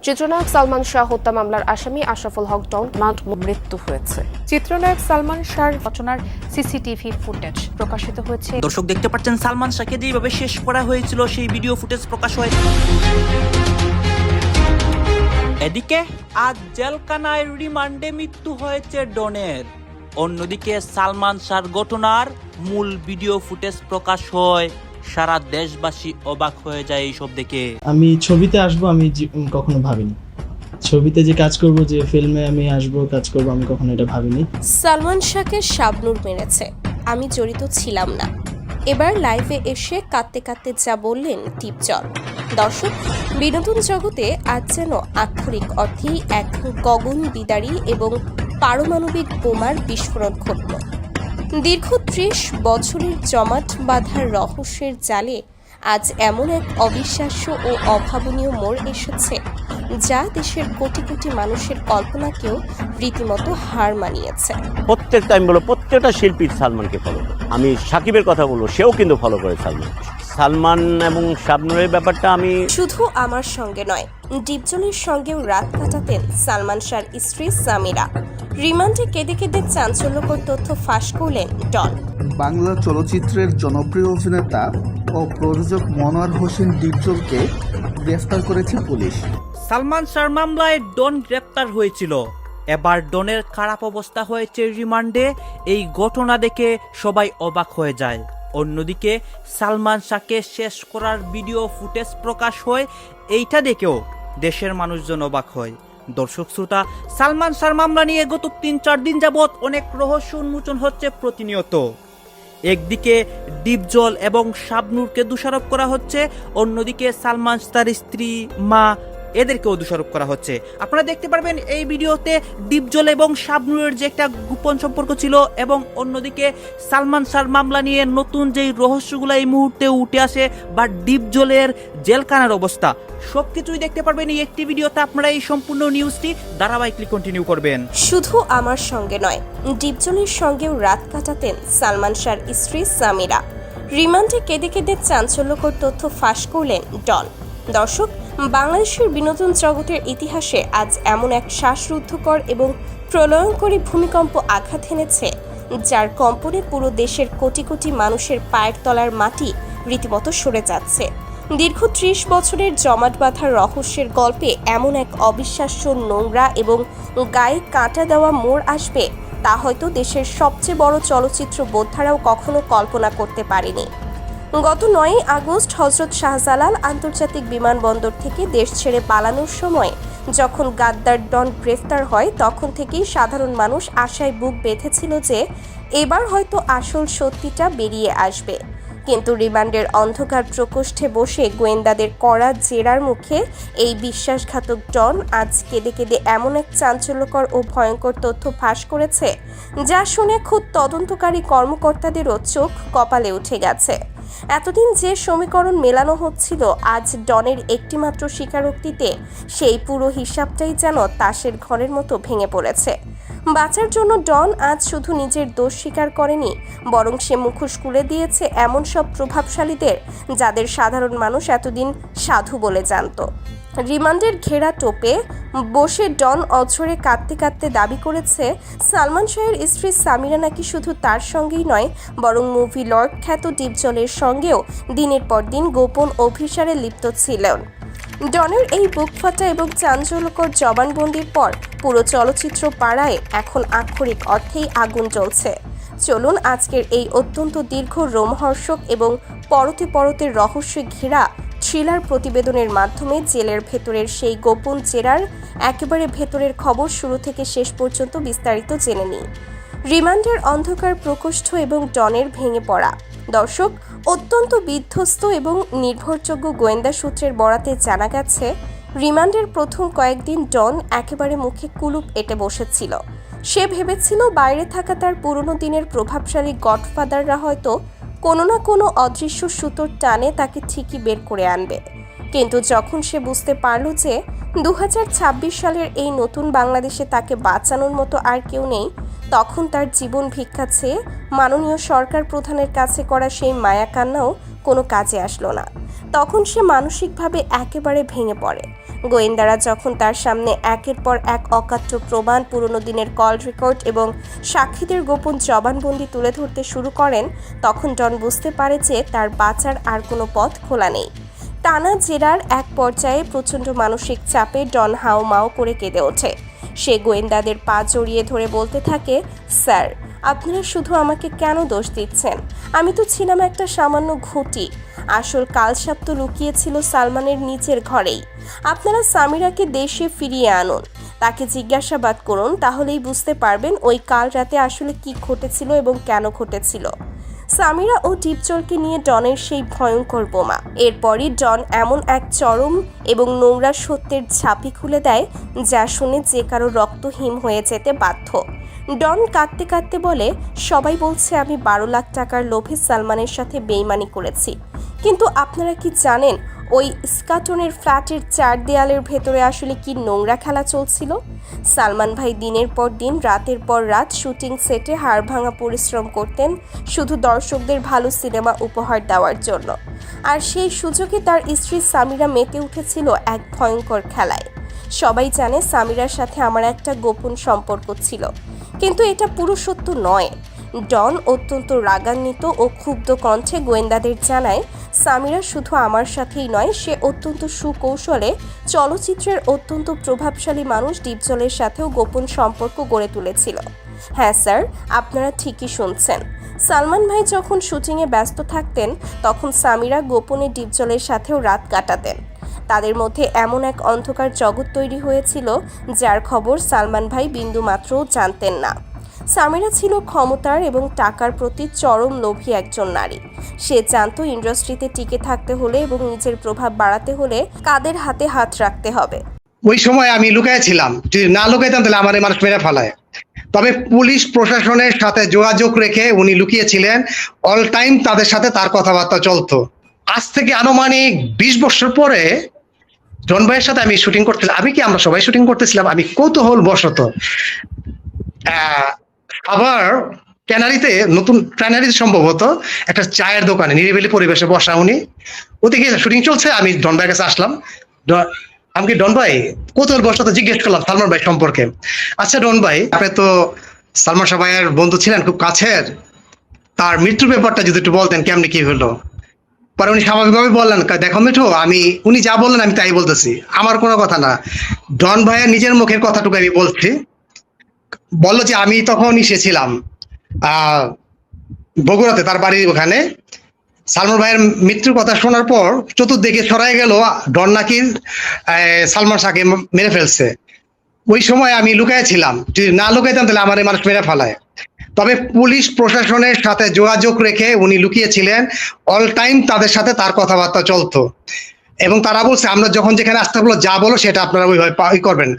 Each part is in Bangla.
চিত্রনায়ক সালমান শাহ হত্যা মামলার আসামি আশরাফুল হক ডন মৃত্যু হয়েছে। চিত্রনায়ক সালমান শাহর ঘটনার সিসিটিভি ফুটেজ প্রকাশিত হয়েছে। দর্শক দেখতে পাচ্ছেন সালমান শাহকে যেভাবে শেষ করা হয়েছিল সেই ভিডিও ফুটেজ প্রকাশ হয়েছে। এদিকে আজ জেলখানায় রিমান্ডে মৃত্যু হয়েছে ডনের। অন্যদিকে সালমান শাহর ঘটনার মূল ভিডিও ফুটেজ প্রকাশ হয়। সারা দেশবাসী অবাক হয়ে যায় এইসব দেখে। আমি ছবিতে আসবো আমি কখনো ভাবিনি, ছবিতে যে কাজ করব, যে ফিল্মে আমি আসবো কাজ করব, আমি কখনো এটা ভাবিনি। সালমান শাহকে শাবনূর মেরেছে, আমি জড়িত ছিলাম না। এবার লাইভে এসে কাঁদতে কাঁদতে যা বললেন টিপজল। দর্শক, বিনোদন জগতে আজ যেন আক্ষরিক অর্থেই এক গগন বিদারী এবং পারমাণবিক বোমার বিস্ফোরণ ঘটল। দীর্ঘ ৩০ বছরের জমাট বাঁধার রহস্যের জালে আজ এমন এক অবিশ্বাস্য ও অভাবনীয় মোড় এসেছে, যা দেশের কোটি কোটি মানুষের কল্পনাকেও রীতিমতো হার মানিয়েছে। প্রত্যেকটা শিল্পী সালমানকে ফলো করে। আমি সাকিবের কথা বলবো, সেও কিন্তু ফলো করে সালমান এবং শাবনূরের ব্যাপারটা আমি শুধু আমার সঙ্গে নয়, ডিপজলের সঙ্গেও রাত কাটাতেন সালমান শাহর স্ত্রী সামিরা। রিমান্ডে কেঁদে কেঁদে চাঞ্চল্যকর তথ্য ফাঁস করলেন ডন। বাংলা চলচ্চিত্রের জনপ্রিয় অভিনেতা ও প্রযোজক মনোয়ার হোসেন ডিপজলকে গ্রেফতার করেছে পুলিশ। সালমান শাহর মামলায় ডন গ্রেপ্তার হয়েছিল। এবার ডনের খারাপ অবস্থা হয়েছে রিমান্ডে। এই ঘটনা দেখে সবাই অবাক হয়ে যায়। অন্যদিকে সালমান শাহকে শেষ করার ভিডিও ফুটেজ প্রকাশ হয়। এইটা দেখেও দেশের মানুষজন অবাক হয়। দর্শক শ্রোতা, সালমান শাহর মামলা নিয়ে গত ৩-৪ দিন যাবৎ অনেক রহস্য উন্মোচন হচ্ছে প্রতিনিয়ত। একদিকে ডিপজল এবং শাবনূরকে দোষারোপ করা হচ্ছে, অন্যদিকে সালমান শাহর স্ত্রী, মা, এদেরকেও দোষারোপ করা হচ্ছে। আপনারা দেখতে পারবেন এই ভিডিওতে ডিপজল এবং শাবনূরের যে একটা গোপন সম্পর্ক ছিল, এবং অন্যদিকে সালমান শাহর মামলা নিয়ে নতুন যেই রহস্যগুলো এই মুহূর্তে উঠে আসে, বা ডিপজলের জেলখানার অবস্থা, সবকিছুই দেখতে পারবেন এই একটি ভিডিওতে। আপনারা এই সম্পূর্ণ নিউজটি ধারাবাহিকলি কন্টিনিউ করবেন। শুধু আমার সঙ্গে নয়, ডিপজলের সঙ্গেও রাত কাটাতেন সালমান শাহর স্ত্রী সামিরা। রিমান্ডে কেঁদে কেঁদে চাঞ্চল্যকর তথ্য ফাঁস করলেন ডন। দর্শক, বাংলাদেশের বিনোদন জগতের ইতিহাসে আজ এমন এক শ্বাসরুদ্ধকর এবং প্রলয়ঙ্করী ভূমিকম্প আঘাত এনেছে, যার কম্পনে পুরো দেশের কোটি কোটি মানুষের পায়ের তলার মাটি রীতিমতো সরে যাচ্ছে। দীর্ঘ ৩০ বছরের জমাট বাঁধার রহস্যের গল্পে এমন এক অবিশ্বাস্য, নোংরা এবং গায়ে কাঁটা দেওয়া মোড় আসবে, তা হয়তো দেশের সবচেয়ে বড় চলচ্চিত্র বোদ্ধারাও কখনো কল্পনা করতে পারেনি। গত ৯ আগস্ট হযরত শাহজালাল আন্তর্জাতিক বিমানবন্দর থেকে দেশ ছেড়ে পালানোর সময় যখন গাদ্দার ডন গ্রেফতার হয়, তখন থেকেই সাধারণ মানুষ আশায় বুক বেঁধেছিল যে এবার হয়তো আসল সত্যিটা বেরিয়ে আসবে। কিন্তু রিমান্ডের অন্ধকার প্রকোষ্ঠে বসে গোয়েন্দাদের কড়া জেরার মুখে এই বিশ্বাসঘাতক ডন আজ কেঁদে কেঁদে এমন এক চাঞ্চল্যকর ও ভয়ঙ্কর তথ্য ফাঁস করেছে, যা শুনে খুব তদন্তকারী কর্মকর্তাদেরও চোখ কপালে উঠে গেছে। এতদিন যে সমীকরণ মেলানো হচ্ছিল, আজ ডনের একটিমাত্র স্বীকারোক্তিতে সেই পুরো হিসাবটাই যেন তাসের ঘরের মতো ভেঙে পড়েছে। বাঁচার জন্য ডন আজ শুধু নিজের দোষ স্বীকার করেনি, বরং সে মুখোশ খুলে দিয়েছে এমন সব প্রভাবশালীদের, যাদের সাধারণ মানুষ এতদিন সাধু বলে জানত। রিমান্ডের ঘেরা টোপে বসে ডন অঝরে কাঁদতে কাঁদতে দাবি করেছে, সালমান শাহের স্ত্রী সামিরা নাকি শুধু তার সঙ্গেই নয়, বরং মুভি লর্ড খ্যাত ডিপজলের সঙ্গেও দিনের পর দিন গোপন অভিসারে লিপ্ত ছিলেন। ডনের এই বুকফাটা এবং চাঞ্চল্যকর জবানবন্দির পর পুরো চলচ্চিত্র পাড়ায় এখন আক্ষরিক অর্থেই আগুন জ্বলছে। চলুন আজকের এই অত্যন্ত দীর্ঘ, রোমহর্ষক এবং পরতে পরতে রহস্য ঘেরা থ্রিলার প্রতিবেদনের মাধ্যমে জেলের ভেতরের সেই গোপন জেরার একেবারে ভেতরের খবর শুরু থেকে শেষ পর্যন্ত বিস্তারিত জেনে নিই। রিমান্ডের অন্ধকার প্রকোষ্ঠ এবং ডনের ভেঙে পড়া। দর্শক, অত্যন্ত বিধ্বস্ত এবং নির্ভরযোগ্য গোয়েন্দা সূত্রের বরাতে জানা গেছে, রিমান্ডের প্রথম কয়েকদিন ডন একেবারে মুখে কুলুপ এঁটে বসেছিল। সে ভেবেছিল বাইরে থাকা তার পুরনো দিনের প্রভাবশালী গডফাদাররা হয়তো কোনো না কোনো অদৃশ্য সুতোর টানে তাকে ঠিকই বের করে আনবে। কিন্তু যখন সে বুঝতে পারল যে 2026 সালের এই নতুন বাংলাদেশে তাকে বাঁচানোর মতো আর কেউ নেই, তখন তার জীবন ভিক্ষা চেয়ে মাননীয় সরকার প্রধানের কাছে করা সেই মায়া কান্নাও কোনো কাজে আসলো না। তখন সে মানসিকভাবে একেবারে ভেঙে পড়ে। গোয়েন্দারা যখন তার সামনে একের পর এক অকাট্য প্রমাণ, পুরনো দিনের কল রেকর্ড এবং সাক্ষীদের গোপন জবানবন্দি তুলে ধরতে শুরু করেন, তখন ডন বুঝতে পারে যে তার বাঁচার আর কোনো পথ খোলা নেই। টানা জেরার এক পর্যায়ে প্রচণ্ড মানসিক চাপে ডন হাউমাউ করে কেঁদে ওঠে। সে গোয়েন্দাদের পা জড়িয়ে ধরে বলতে থাকে, স্যার, আপনারা শুধু আমাকে কেন দোষ দিচ্ছেন? আমি তো ছিলাম একটা সামান্য ঘুঁটি। আসল কালসাপ তো লুকিয়েছিল সালমানের নিচের ঘরেই। আপনারা সামিরাকে দেশে ফিরিয়ে আনুন, তাকে জিজ্ঞাসাবাদ করুন, তাহলেই বুঝতে পারবেন ওই কাল রাতে আসলে কি ঘটেছিল এবং কেন ঘটেছিল। সামিরা ও ডিপজলকে নিয়ে ডনের সেই ভয়ঙ্কর বোমা। এরপরই ডন এমন এক চরম এবং নোংরা সত্যের ঝাঁপি খুলে দেয়, যা শুনে যে কারো রক্ত হিম হয়ে যেতে বাধ্য। ডন কাঁদতে কাঁদতে বলে, সবাই বলছে আমি 12 লাখ টাকার লোভে সালমানের সাথে বেইমানি করেছি, কিন্তু আপনারা কি জানেন ওই স্কাটনের ফ্ল্যাটের 4 দেয়ালের ভেতরে আসলে কি নোংরা খেলা চলছিল? সালমান ভাই দিনের পর দিন, রাতের পর রাত শুটিং সেটে হাড়ভাঙা পরিশ্রম করতেন শুধু দর্শকদের ভালো সিনেমা উপহার দেওয়ার জন্য। আর সেই সুযোগে তার স্ত্রী সামিরা মেতে উঠেছিল এক ভয়ঙ্কর খেলায়। সবাই জানে সামিরার সাথে আমার একটা গোপন সম্পর্ক ছিল, কিন্তু এটা পুরো সত্য নয়। ডন অত্যন্ত রাগান্বিত ও ক্ষুব্ধ কণ্ঠে গোয়েন্দাদের জানায়, সামিরা শুধু আমার সাথেই নয়, সে অত্যন্ত সুকৌশলে চলচ্চিত্রের অত্যন্ত প্রভাবশালী মানুষ ডিপজলের সাথেও গোপন সম্পর্ক গড়ে তুলেছিল। হ্যাঁ স্যার, আপনারা ঠিকই শুনছেন। সালমান ভাই যখন শুটিংয়ে ব্যস্ত থাকতেন, তখন সামিরা গোপনে ডিপজলের সাথেও রাত কাটাতেন। তাদের মধ্যে এমন এক অন্ধকার জগৎ তৈরি হয়েছিল, যার খবর সালমান ভাই বিন্দুমাত্রও জানতেন না। সামিরা ছিল ক্ষমতার এবং টাকার প্রতি চরম লোভী একজন নারী। সে জানত ইন্ডাস্ট্রিতে টিকে থাকতে হলে এবং নিজের প্রভাব বাড়াতে হলে কাদের হাতে হাত রাখতে হবে। ওই সময় আমি লুকাইছিলাম, যদি না লুকাইতাম তাহলে আমার এই মানুষ মেরে ফেলায়। তবে পুলিশ প্রশাসনের সাথে যোগাযোগ রেখে উনি লুকিয়েছিলেন, অল টাইম তাদের সাথে তার কথাবার্তা চলতো। আজ থেকে আনুমানিক 20 বছর পরে জন ভাইয়ের সাথে আমি শুটিং করতেছিলাম। আমরা সবাই শুটিং করতেছিলাম। আমি কৌতূহল বশত আবার ট্যানারিতে, নতুন ট্যানারিতে সম্ভবত একটা চায়ের দোকানে নিরিবিলি পরিবেশে বসা উনি, ওদিকে শুটিং চলছে। আমি ডন ভাইয়ের কাছে আসলাম। আমি কি ডন ভাই, কৌতূহল বশত জিজ্ঞেস করলাম সালমান ভাই সম্পর্কে। আচ্ছা ডন ভাই, আপনি তো সালমান শাহ ভাইয়ের বন্ধু ছিলেন, খুব কাছের, তার মৃত্যুর ব্যাপারটা যদি একটু বলতেন, কেমনি কি হলো? পরে উনি স্বাভাবিকভাবে বললেন, দেখো মিঠু, উনি যা বললেন আমি তাই বলতেছি, আমার কোনো কথা না। ডন ভাইয়ের নিজের মুখের কথাটুকু আমি বলছি। বললো যে আমি তখন এসেছিলাম বগুড়াতে, তার বাড়ির ওখানে। সালমান ভাইয়ের মৃত্যুর কথা শোনার পর চতুর্দিকে ছড়াই গেল ডন নাকি সালমান শাহকে মেরে ফেলছে। ওই সময় আমি লুকাইছিলাম, যদি না লুকাইতাম তাহলে আমার এই মানুষ মেরে ফেলায়। তবে পুলিশ প্রশাসনের সাথে যোগাযোগ রেখে উনি লুকিয়েছিলেন, অল টাইম তাদের সাথে তার কথাবার্তা চলতো এবং তারা বলছে আমরা যখন যেখানে আসতে বলো, যা বলো সেটা আপনারা ওইভাবে করবেন।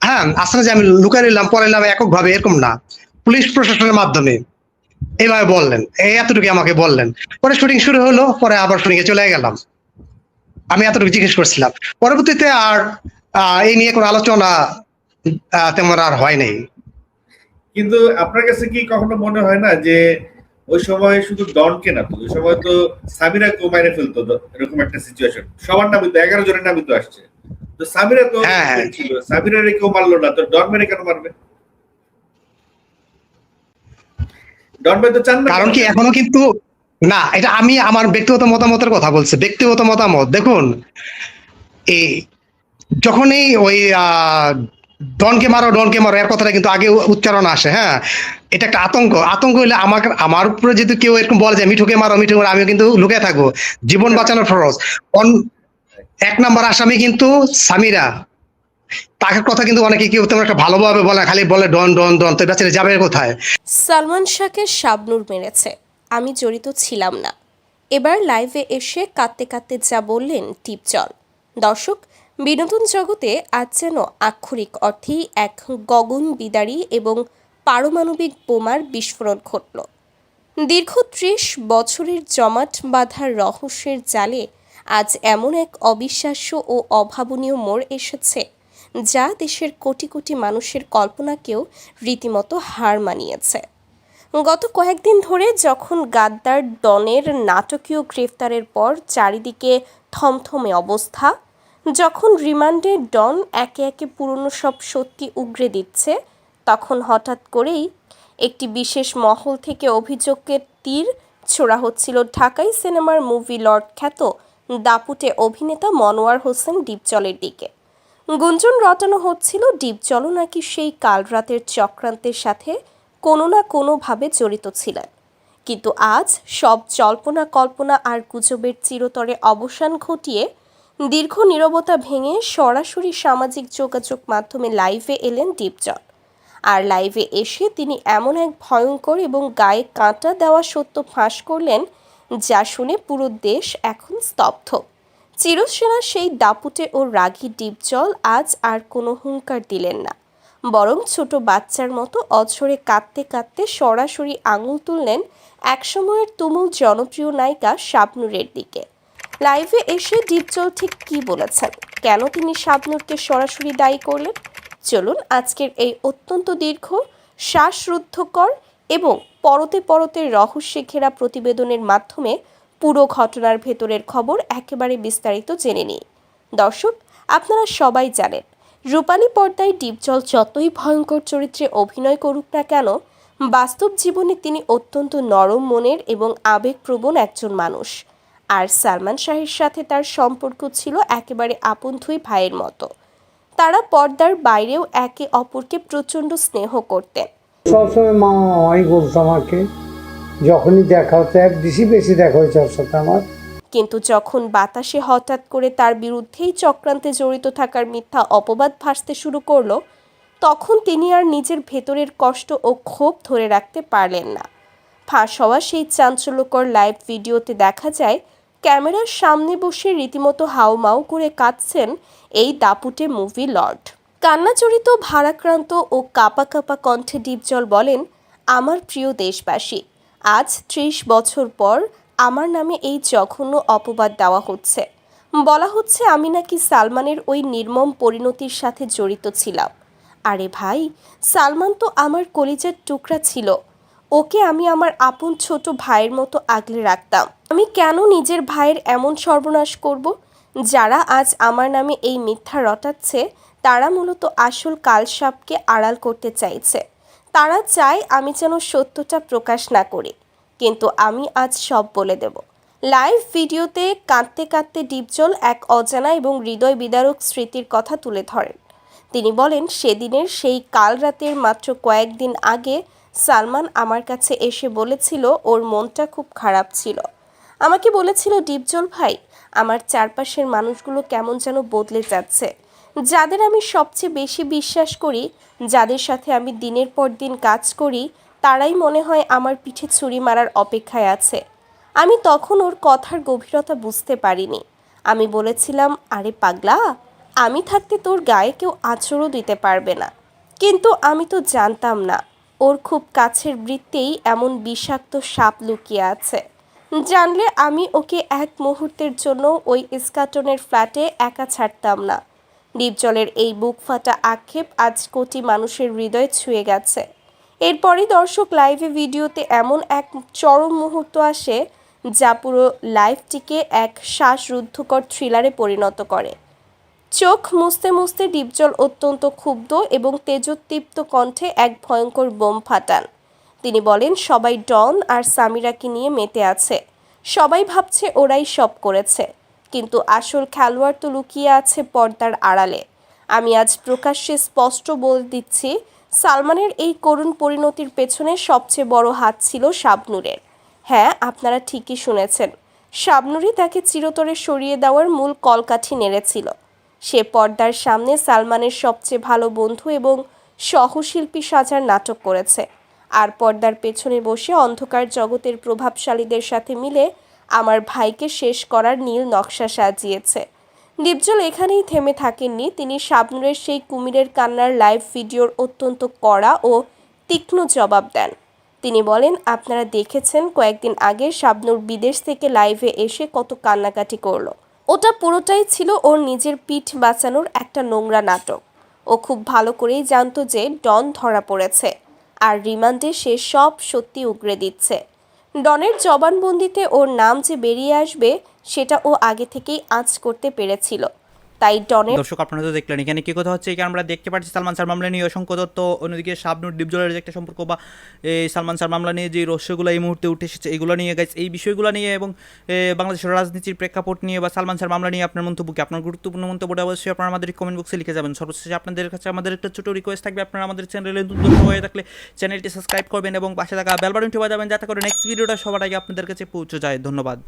হ্যাঁ, আসলে যে আমি লুকাই নিলাম, পরে নিলাম, এককভাবে, এরকম না, পুলিশ প্রশাসনের মাধ্যমে এইভাবে বললেন, এই এতটুকু আমাকে বললেন। পরে শুটিং শুরু হলো, পরে আবার শুটিং এ চলে গেলাম। আমি এতটুকু জিজ্ঞেস করছিলাম। পরবর্তীতে আর এই নিয়ে কোনো আলোচনা তেমন আর হয় নাই। কিন্তু আপনার কাছে কি কখনো মনে হয় না যে ওই সময় শুধু ডনকে না, ওই সময় তো সামিরাকেও মাইরে ফেলতো, এরকম একটা সিচুয়েশন? সবার নামই তো 11 জনের নামই তো আসছে, তো সামিরা তো ছিল, সামিরারে কেউ মারলো না, তো ডন মেরে কেন মারবে? ডন ভাই তো চান না, কারণ কি এখনো কিন্তু না, এটা আমি আমার ব্যক্তিগত মতামতের কথা বলছি, ব্যক্তিগত মতামত। দেখুন, এই যখনই ওই ডনকে মারো এর কথাটা কিন্তু আগে উচ্চারণ আসে। হ্যাঁ, এটা একটা আতঙ্ক হইলে আমার উপরে যদি কেউ এরকম বলে যে মিঠুকে মারো, আমি কিন্তু লুকিয়ে থাকবো, জীবন বাঁচানোর ফরজ। 1 নম্বর আসামি কিন্তু সামিরা, তাকে কথা কিন্তু অনেকে কেউ তেমন একটা ভালোভাবে বলে, খালি বলে ডন ডন ডন, তো বেচারা যাবে কোথায়? সালমান শাহকে শাবনূর মেরেছে, আমি জড়িত ছিলাম না। এবার লাইভে এসে কাঁদতে কাঁদতে যা বললেন ডিপজল। দর্শক, বিনোদন জগতে আজ যেন আক্ষরিক অর্থেই এক গগন বিদারী এবং পারমাণবিক বোমার বিস্ফোরণ ঘটল। দীর্ঘ 30 বছরের জমাট বাঁধার রহস্যের জালে আজ এমন এক অবিশ্বাস্য ও অভাবনীয় মোড় এসেছে, যা দেশের কোটি কোটি মানুষের কল্পনাকেও রীতিমতো হার মানিয়েছে। গত কয়েকদিন ধরে যখন গাদ্দার ডনের নাটকীয় গ্রেফতারের পর চারিদিকে থমথমে অবস্থা, যখন রিমান্ডে ডন একে একে পুরনো সব সত্যি উগরে দিচ্ছে, তখন হঠাৎ করেই একটি বিশেষ মহল থেকে অভিযোগের তীর ছোড়া হচ্ছিল ঢাকাই সিনেমার মুভি লর্ড খ্যাত দাপুটে অভিনেতা মনোয়ার হোসেন ডিপজলের দিকে। গুঞ্জন রটানো হচ্ছিল ডিপজলও নাকি সেই কাল রাতের চক্রান্তের সাথে কোনো না কোনোভাবে জড়িত ছিলেন। কিন্তু আজ সব জল্পনা কল্পনা আর গুজবের চিরতরে অবসান ঘটিয়ে দীর্ঘ নীরবতা ভেঙে সরাসরি সামাজিক যোগাযোগ মাধ্যমে লাইভে এলেন ডিপজল। আর লাইভে এসে তিনি এমন এক ভয়ঙ্কর এবং গায়ে কাঁটা দেওয়া সত্য ফাঁস করলেন, যা শুনে পুরো দেশ এখন স্তব্ধ। চিরসেনা সেই দাপুটে ও রাগী ডিপজল আজ আর কোনো হুঙ্কার দিলেন না, বরং ছোট বাচ্চার মতো অঝরে কাঁদতে কাঁদতে সরাসরি আঙুল তুললেন একসময়ের তুমুল জনপ্রিয় নায়িকা শাবনূরের দিকে। লাইভে এসে ডিপজল ঠিক কী বলেছেন, কেন তিনি শাবনূরকে সরাসরি দায়ী করলেন, চলুন আজকের এই অত্যন্ত দীর্ঘ, শ্বাসরুদ্ধকর এবং পরতে পরতে রহস্যে ঘেরা প্রতিবেদনের মাধ্যমে পুরো ঘটনার ভেতরের খবর একেবারে বিস্তারিত জেনে নিই। দর্শক, আপনারা সবাই জানেন রূপালী পর্দায় ডিপজল যতই ভয়ঙ্কর চরিত্রে অভিনয় করুক না কেন, বাস্তব জীবনে তিনি অত্যন্ত নরম মনের এবং আবেগপ্রবণ একজন মানুষ। আর সালমান শাহের সাথে তার সম্পর্ক ছিল একেবারে আপন দুই ভাইয়ের মতো। তারা পর্দার বাইরেও একে অপরকে প্রচণ্ড স্নেহ করতেন। সবসময় মামা মামাই বলতো আমাকে, যখনই দেখা হতো এক বেশি দেখা হয়েছে ওর সাথে আমার। কিন্তু যখন বাতাসে হঠাৎ করে তার বিরুদ্ধেই চক্রান্তে জড়িত থাকার মিথ্যা অপবাদ ভাসতে শুরু করলো, তখন তিনি আর নিজের ভেতরের কষ্ট ও ক্ষোভ ধরে রাখতে পারলেন না। ফাঁস হওয়া সেই চাঞ্চল্যকর লাইভ ভিডিওতে দেখা যায় ক্যামেরার সামনে বসে রীতিমতো হাউমাউ করে কাঁদছেন এই দাপুটে মুভি লর্ড। কান্নাজড়িত ভারাক্রান্ত ও কাঁপা কাঁপা কণ্ঠে ডিপজল বলেন, আমার প্রিয় দেশবাসী, আজ 30 বছর পর আমার নামে এই জঘন্য অপবাদ দেওয়া হচ্ছে। বলা হচ্ছে আমি নাকি সালমানের ওই নির্মম পরিণতির সাথে জড়িত ছিলাম। আরে ভাই, সালমান তো আমার কলিজার টুকরা ছিল। ওকে আমি আমার আপন ছোট ভাইয়ের মতো আগলে রাখতাম। আমি কেন নিজের ভাইয়ের এমন সর্বনাশ করব? যারা আজ আমার নামে এই মিথ্যা রটাচ্ছে, তারা মূলত আসল কালসাপকে আড়াল করতে চাইছে। তারা চায় আমি যেন সত্যটা প্রকাশ না করি, কিন্তু আমি আজ সব বলে দেব। লাইভ ভিডিওতে কাঁদতে কাঁদতে ডিপজল এক অজানা এবং হৃদয় বিদারক স্মৃতির কথা তুলে ধরেন। তিনি বলেন, সেদিনের সেই কাল রাতের মাত্র কয়েকদিন আগে সালমান আমার কাছে এসে বলেছিল ওর মনটা খুব খারাপ ছিল। আমাকে বলেছিল, ডিপজল ভাই, আমার চারপাশের মানুষগুলো কেমন যেন বদলে যাচ্ছে। যাদের আমি সবচেয়ে বেশি বিশ্বাস করি, যাদের সাথে আমি দিনের পর দিন কাজ করি, তারাই মনে হয় আমার পিঠে ছুরি মারার অপেক্ষায় আছে। আমি তখন ওর কথার গভীরতা বুঝতে পারিনি। আমি বলেছিলাম, আরে পাগলা, আমি থাকতে তোর গায়ে কেউ আঁচড়ও দিতে পারবে না। কিন্তু আমি তো জানতাম না ওর খুব কাছের বৃত্তেই এমন বিষাক্ত সাপ লুকিয়ে আছে। জানলে আমি ওকে এক মুহূর্তের জন্য ওই ইস্কাটনের ফ্ল্যাটে একা ছাড়তাম না। ডিপজলের এই বুক ফাটা আক্ষেপ আজ কোটি মানুষের হৃদয় ছুঁয়ে গেছে। এরপরই দর্শক লাইভে ভিডিওতে এমন এক চরম মুহূর্ত আসে, যা পুরো লাইভটিকে এক শ্বাসরুদ্ধকর থ্রিলারে পরিণত করে। চোখ মুছতে মুছতে ডিপজল অত্যন্ত ক্ষুব্ধ এবং তেজোত্তীপ্ত কণ্ঠে এক ভয়ঙ্কর বোম ফাটান। তিনি বলেন, সবাই ডন আর সামিরাকে নিয়ে মেতে আছে। সবাই ভাবছে ওরাই সব করেছে, কিন্তু আসল খেলোয়াড় তো লুকিয়ে আছে পর্দার আড়ালে। আমি আজ প্রকাশ্যে স্পষ্ট বলে দিচ্ছি, সালমানের এই করুণ পরিণতির পেছনে সবচেয়ে বড় হাত ছিল শাবনূরের। হ্যাঁ, আপনারা ঠিকই শুনেছেন, শাবনূরই তাকে চিরতরে সরিয়ে দেওয়ার মূল কলকাঠি নেড়েছিল। সে পর্দার সামনে সালমানের সবচেয়ে ভালো বন্ধু এবং সহশিল্পী সাজার নাটক করেছে, আর পর্দার পেছনে বসে অন্ধকার জগতের প্রভাবশালীদের সাথে মিলে আমার ভাইকে শেষ করার নীল নকশা সাজিয়েছে। ডিপজল এখানেই থেমে থাকেননি। তিনি শাবনূরের সেই কুমিরের কান্নার লাইভ ভিডিওর অত্যন্ত কড়া ও তীক্ষ্ণ জবাব দেন। তিনি বলেন, আপনারা দেখেছেন কয়েকদিন আগে শাবনূর বিদেশ থেকে লাইভে এসে কত কান্নাকাটি করলো। ওটা পুরোটাই ছিল ওর নিজের পিঠ বাঁচানোর একটা নোংরা নাটক। ও খুব ভালো করেই জানতো যে ডন ধরা পড়েছে, আর রিমান্ডে সে সব সত্যি উগরে দিচ্ছে। ডনের জবানবন্দিতে ওর নাম যে বেরিয়ে আসবে, সেটা ও আগে থেকেই আঁচ করতে পেরেছিল। তাই ডনের দর্শক আপনারা তো দেখলেন এখানে কি কথা হচ্ছে, এখানে আমরা দেখতে পাচ্ছি সালমান শাহ মামলা নিয়ে অসংখ্য তথ্য, অন্যদিকে শাবনূর ডিপজলের যে একটা সম্পর্ক বা এই সালমান শাহ মামলা নিয়ে যে রহস্যগুলো এই মুহূর্তে উঠে এসেছে এগুলো নিয়ে গাইস, এই বিষয়গুলো নিয়ে এবং বাংলাদেশের রাজনীতির প্রেক্ষাপট নিয়ে বা সালমান শাহ মামলা নিয়ে আপনার মন্তব্য কি, আপনার গুরুত্বপূর্ণ মন্তব্যটা অবশ্যই আপনারা আমাদের কমেন্ট বক্সে লিখে যাবেন। সর্বশেষে আপনাদের কাছে আমাদের একটা ছোট রিকোয়েস্ট থাকবে, আপনারা আমাদের চ্যানেলে নতুন হয়ে থাকলে চ্যানেলটি সাবস্ক্রাইব করবেন এবং পাশে থাকা বেল বাটনটি বাজাবেন যাতে করে নেক্সট ভিডিওটা সবার আগে আপনাদের কাছে পৌঁছে যায়। ধন্যবাদ।